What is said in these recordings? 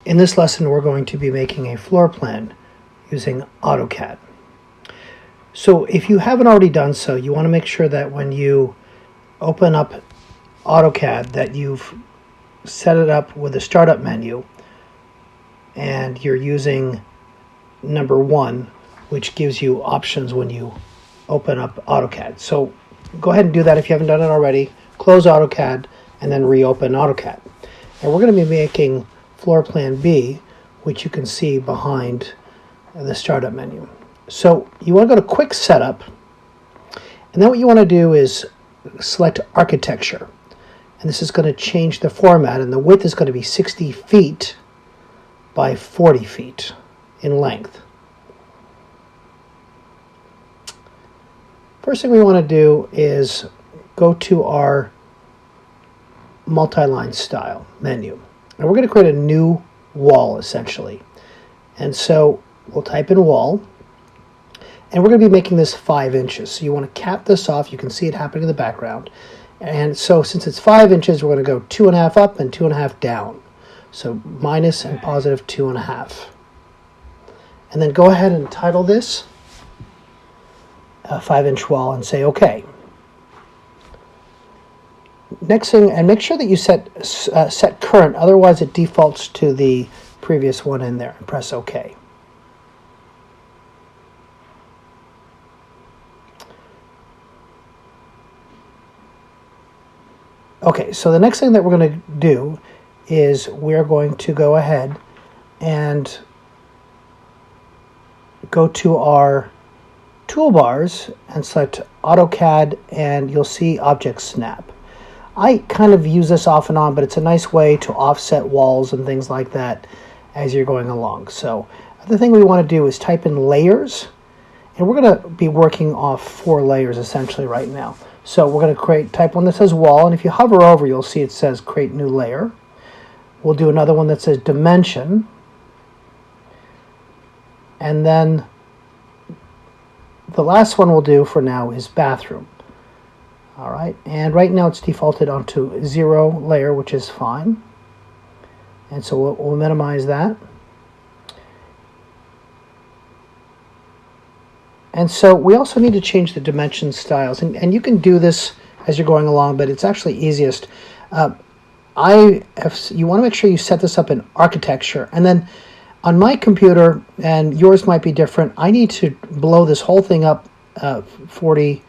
In this lesson, we're going to be making a floor plan using AutoCAD. So if you haven't already done so, you want to make sure that when you open up AutoCAD that you've set it up with the startup menu and you're using number 1, which gives you options when you open up AutoCAD. So go ahead and do that if you haven't done it already. Close AutoCAD and then reopen AutoCAD. And we're going to be making FloorPlan B, which you can see behind the startup menu. So you want to go to Quick Setup, and then what you want to do is select Architecture. And this is going to change the format, and the width is going to be 60 feet by 40 feet in length. First thing we want to do is go to our multi-line style menu. And we're going to create a new wall, essentially. And so we'll type in wall. And we're going to be making this 5 inches. So you want to cap this off. You can see it happening in the background. And so since it's 5 inches, we're going to go 2.5 up and 2.5 down. So minus and positive 2.5. And then go ahead and title this a 5-inch wall and say OK. Next thing, and make sure that you set current, otherwise it defaults to the previous one in there, and press OK. Okay, so the next thing that we're going to do is we're going to go ahead and go to our toolbars and select AutoCAD, and you'll see Object Snap. I kind of use this off and on, but it's a nice way to offset walls and things like that as you're going along. So the thing we want to do is type in layers, and we're going to be working off 4 layers essentially right now. So we're going to type one that says wall, and if you hover over, you'll see it says create new layer. We'll do another one that says dimension, and then the last one we'll do for now is bathroom. All right, and right now it's defaulted onto 0 layer, which is fine. And so we'll minimize that. And so we also need to change the dimension styles. And you can do this as you're going along, but it's actually easiest. You want to make sure you set this up in architecture. And then on my computer, and yours might be different, I need to blow this whole thing up 40%.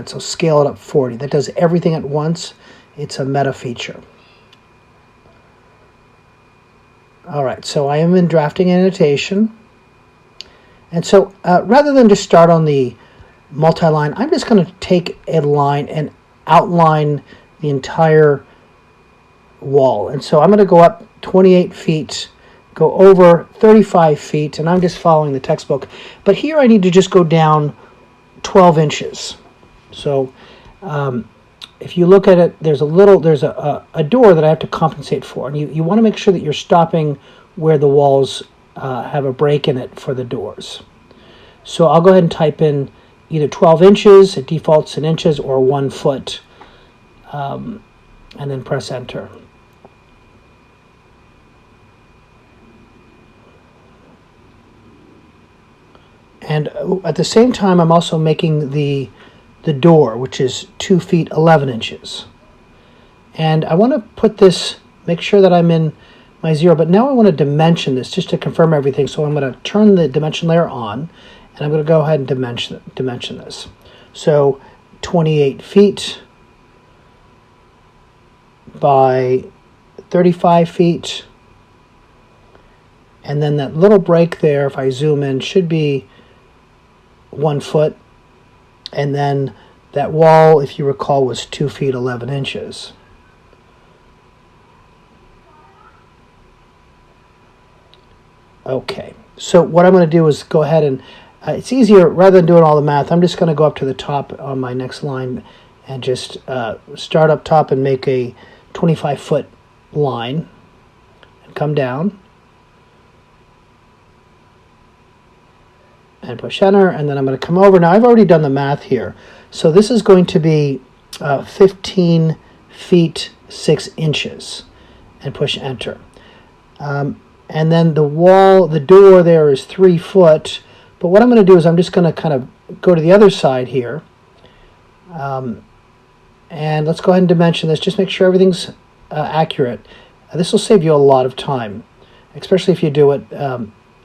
So scale it up 40. That does everything at once. It's a meta feature. All right, so I am in drafting annotation. And so rather than just start on the multi-line, I'm just going to take a line and outline the entire wall. And so I'm going to go up 28 feet, go over 35 feet, and I'm just following the textbook. But here I need to just go down 12 inches. So if you look at it, there's a door that I have to compensate for, and you want to make sure that you're stopping where the walls have a break in it for the doors. So I'll go ahead and type in either 12 inches, it defaults in inches, or 1 foot, and then press enter. And at the same time, I'm also making the door, which is 2 feet 11 inches. And I want to put this, make sure that I'm in my 0, but now I want to dimension this just to confirm everything. So I'm going to turn the dimension layer on, and I'm going to go ahead and dimension this. So 28 feet by 35 feet. And then that little break there, if I zoom in, should be 1 foot. And then that wall, if you recall, was 2 feet 11 inches. Okay, so what I'm going to do is go ahead and, it's easier, rather than doing all the math, I'm just going to go up to the top on my next line and just start up top and make a 25-foot line and come down. And push enter, and then I'm going to come over. Now I've already done the math here. So this is going to be 15 feet 6 inches, and push enter. And then the door there is 3 foot. But what I'm going to do is I'm just going to kind of go to the other side here. And let's go ahead and dimension this. Just make sure everything's accurate. This will save you a lot of time, especially if you do it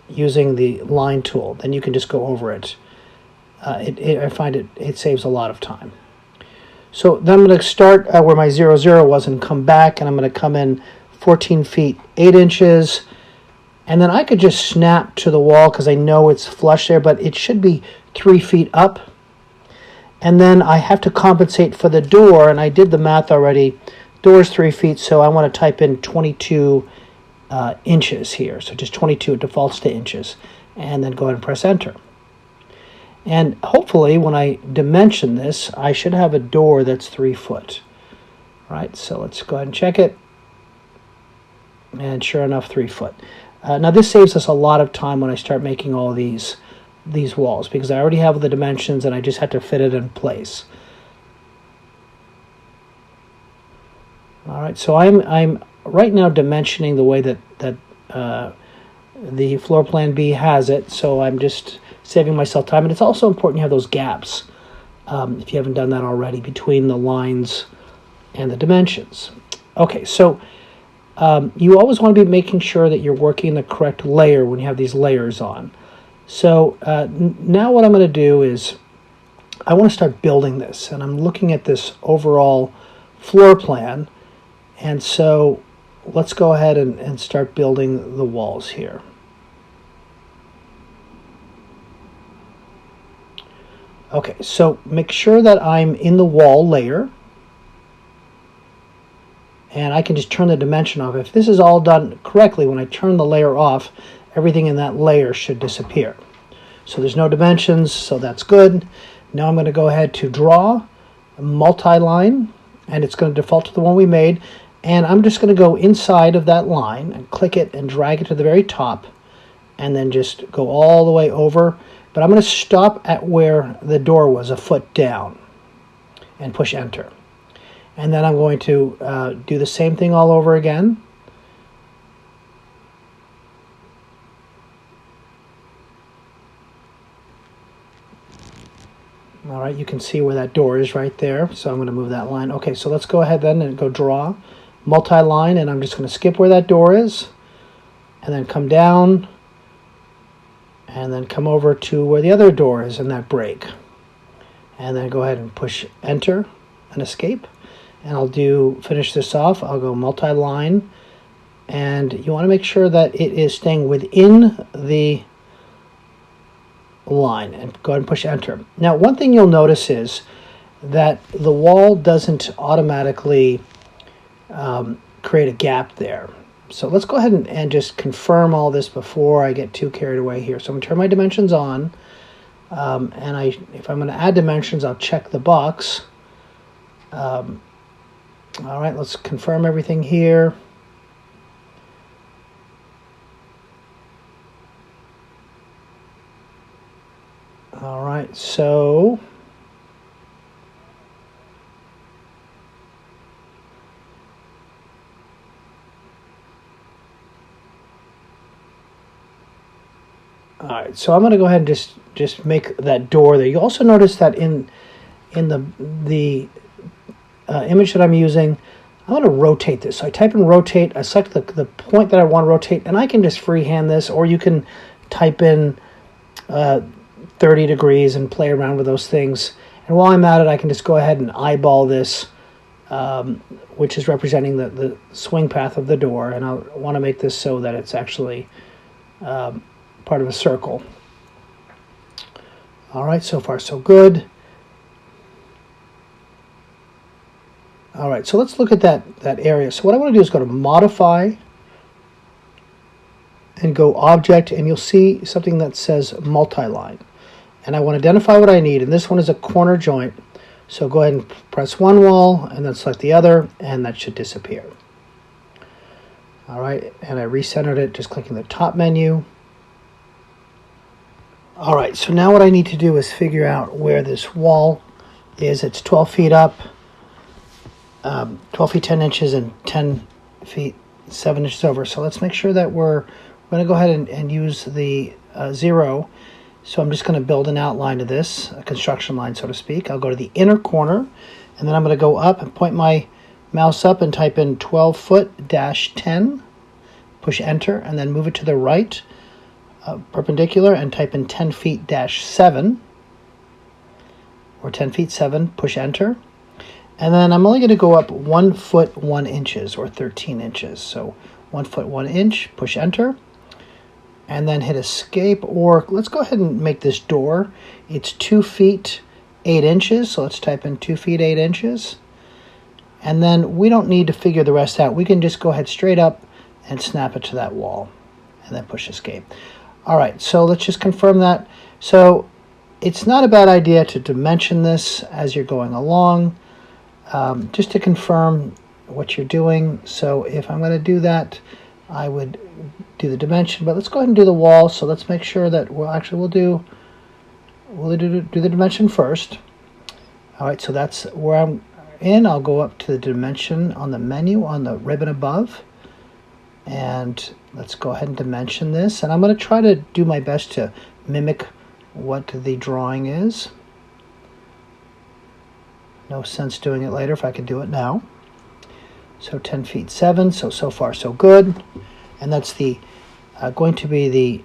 using the line tool. Then you can just go over it. I find it saves a lot of time. So then I'm going to start where my 0, 0 was and come back, and I'm going to come in 14 feet 8 inches. And then I could just snap to the wall because I know it's flush there, but it should be 3 feet up. And then I have to compensate for the door, and I did the math already. Door's 3 feet, so I want to type in 22 inches here. So just 22, it defaults to inches. And then go ahead and press enter. And hopefully when I dimension this, I should have a door that's 3 foot. Right, so let's go ahead and check it. And sure enough, 3 foot. Now this saves us a lot of time when I start making all these walls, because I already have the dimensions and I just have to fit it in place. All right, so I'm right now dimensioning the way that the FloorPlan B has it, so I'm just saving myself time. And it's also important you have those gaps, if you haven't done that already, between the lines and the dimensions. Okay, so you always want to be making sure that you're working the correct layer when you have these layers on. So now what I'm going to do is I want to start building this, and I'm looking at this overall floor plan. And so let's go ahead and start building the walls here. Okay, so make sure that I'm in the wall layer, and I can just turn the dimension off. If this is all done correctly, when I turn the layer off, everything in that layer should disappear. So there's no dimensions, so that's good. Now I'm going to go ahead to draw a multi-line, and it's going to default to the one we made. And I'm just going to go inside of that line and click it and drag it to the very top, and then just go all the way over. But I'm going to stop at where the door was, a foot down, and push enter. And then I'm going to do the same thing all over again. All right, you can see where that door is right there. So I'm going to move that line. Okay, so let's go ahead then and go draw multi-line, and I'm just going to skip where that door is, and then come down, and then come over to where the other door is in that break, and then go ahead and push enter and escape. And I'll finish this off. I'll go multi-line, and you want to make sure that it is staying within the line, and go ahead and push enter. Now one thing you'll notice is that the wall doesn't automatically create a gap there. So let's go ahead and just confirm all this before I get too carried away here. So I'm going to turn my dimensions on, and if I'm going to add dimensions, I'll check the box. All right, let's confirm everything here. All right, so I'm going to go ahead and just make that door there. You also notice that in the image that I'm using, I want to rotate this. So I type in rotate, I select the point that I want to rotate, and I can just freehand this, or you can type in 30 degrees and play around with those things. And while I'm at it, I can just go ahead and eyeball this, which is representing the swing path of the door, and I want to make this so that it's actually part of a circle. All right, so far so good. All right, so let's look at that area. So what I want to do is go to Modify and go Object, and you'll see something that says Multi-Line. And I want to identify what I need, and this one is a corner joint. So go ahead and press one wall, and then select the other, and that should disappear. All right, and I recentered it, just clicking the top menu. All right, so now what I need to do is figure out where this wall is. It's 12 feet up, 12 feet 10 inches, and 10 feet 7 inches over. So let's make sure that we're going to go ahead and use the 0. So I'm just going to build an outline of this, a construction line, so to speak. I'll go to the inner corner, and then I'm going to go up and point my mouse up and type in 12 foot dash 10. Push enter, and then move it to the right, perpendicular, and type in 10 feet dash 7. Or 10 feet 7, push enter. And then I'm only going to go up 1 foot 1 inches, or 13 inches. So 1 foot 1 inch, push enter. And then hit escape, or let's go ahead and make this door. It's 2 feet 8 inches, so let's type in 2 feet 8 inches. And then we don't need to figure the rest out. We can just go ahead straight up and snap it to that wall, and then push escape. All right, so let's just confirm that. So it's not a bad idea to dimension this as you're going along, just to confirm what you're doing. So if I'm going to do that, I would do the dimension, but let's go ahead and do the wall. So let's make sure that we'll do the dimension first. All right, so that's where I'm in. I'll go up to the dimension on the menu on the ribbon above, and let's go ahead and dimension this. And I'm going to try to do my best to mimic what the drawing is. No sense doing it later if I can do it now. So 10 feet 7, so far so good. And that's the going to be the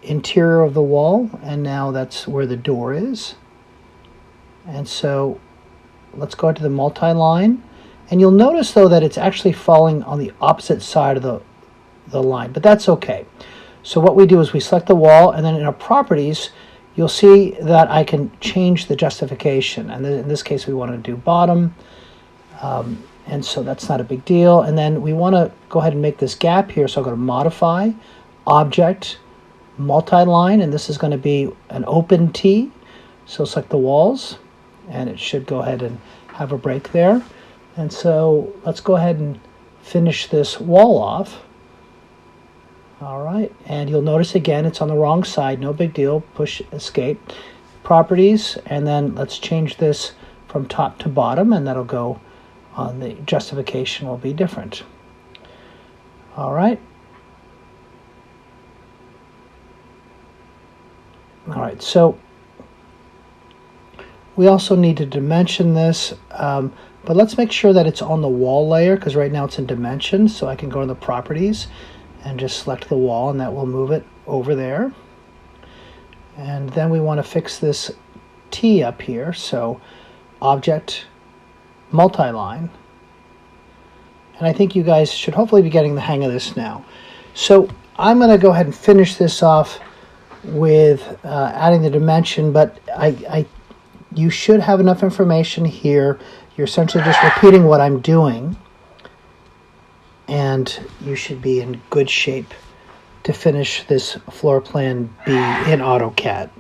interior of the wall, and now that's where the door is. And so let's go to the multi-line, and you'll notice though that it's actually falling on the opposite side of the line, but that's okay. So what we do is we select the wall, and then in our properties you'll see that I can change the justification, and in this case we want to do bottom. And so that's not a big deal. And then we want to go ahead and make this gap here. So I'm going to modify, object, multi-line, and this is going to be an open T. So select the walls, and it should go ahead and have a break there. And so let's go ahead and finish this wall off. All right, and you'll notice again it's on the wrong side. No big deal. Push escape. Properties, and then let's change this from top to bottom, and that'll go on the justification will be different. All right. All right, so we also need to dimension this, but let's make sure that it's on the wall layer, because right now it's in dimension. So I can go to the properties and just select the wall, and that will move it over there. And then we want to fix this T up here. So object, multi-line, and I think you guys should hopefully be getting the hang of this now. So I'm going to go ahead and finish this off with adding the dimension, but you should have enough information here. You're essentially just repeating what I'm doing, and you should be in good shape to finish this floor plan B in AutoCAD.